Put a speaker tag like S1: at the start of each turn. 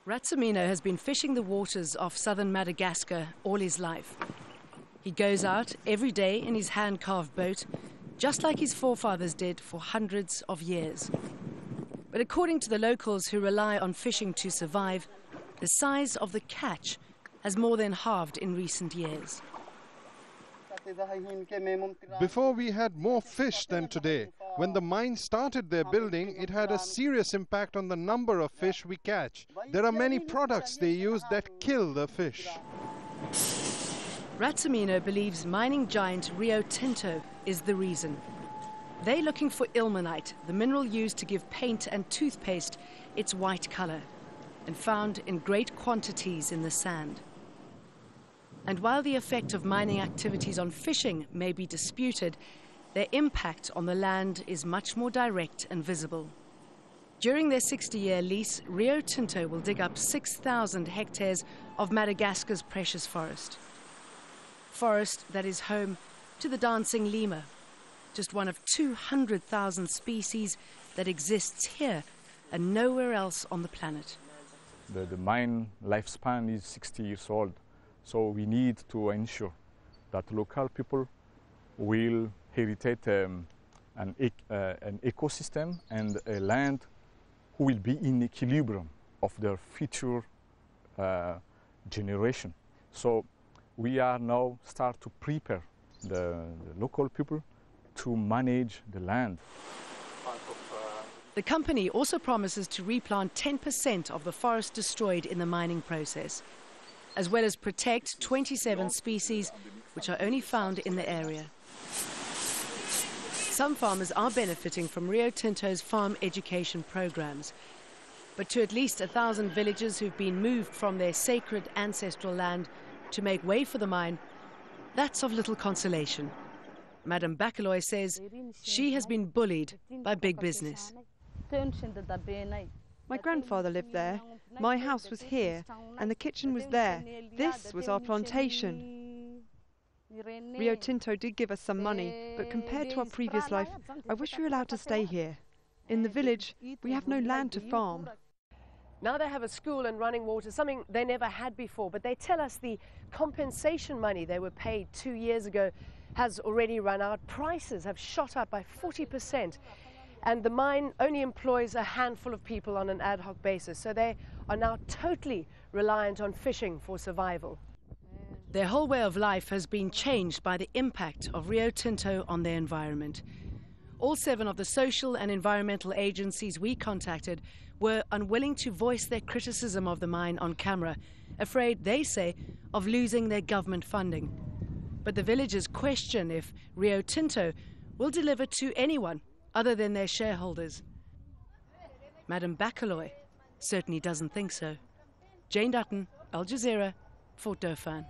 S1: Ratsamino has been fishing the waters off southern Madagascar all his life. He goes out every day in his hand-carved boat, just like his forefathers did for hundreds of years. But according to the locals who rely on fishing to survive, the size of the catch has more than halved in recent years.
S2: Before we had more fish than today. When the mine started their building, it had a serious impact on the number of fish we catch. There are many products they use that kill the fish.
S1: Ratsamino believes mining giant Rio Tinto is the reason. They're looking for ilmenite, the mineral used to give paint and toothpaste its white color, and found in great quantities in the sand. And while the effect of mining activities on fishing may be disputed, their impact on the land is much more direct and visible. During their 60-year lease, Rio Tinto will dig up 6,000 hectares of Madagascar's precious forest. Forest that is home to the dancing lemur, just one of 200,000 species that exists here and nowhere else on the planet.
S3: The mine lifespan is 60 years old, so we need to ensure that local people will inherit an ecosystem and a land who will be in equilibrium of their future generation. So we are now start to prepare the local people to manage the land.
S1: The company also promises to replant 10% of the forest destroyed in the mining process, as well as protect 27 species which are only found in the area. Some farmers are benefiting from Rio Tinto's farm education programs, but to at least 1,000 villagers who've been moved from their sacred ancestral land to make way for the mine, that's of little consolation. Madame Bakaloy says she has been bullied by big business.
S4: My grandfather lived there, my house was here, and the kitchen was there. This was our plantation. Rio Tinto did give us some money, but compared to our previous life, I wish we were allowed to stay here. In the village, we have no land to farm.
S5: Now they have a school and running water, something they never had before, but they tell us the compensation money they were paid 2 years ago has already run out. Prices have shot up by 40%, and the mine only employs a handful of people on an ad hoc basis, so they are now totally reliant on fishing for survival.
S1: Their whole way of life has been changed by the impact of Rio Tinto on their environment. All 7 of the social and environmental agencies we contacted were unwilling to voice their criticism of the mine on camera, afraid, they say, of losing their government funding. But the villagers question if Rio Tinto will deliver to anyone other than their shareholders. Madame Bakaloy certainly doesn't think so. Jane Dutton, Al Jazeera, Fort Dauphin.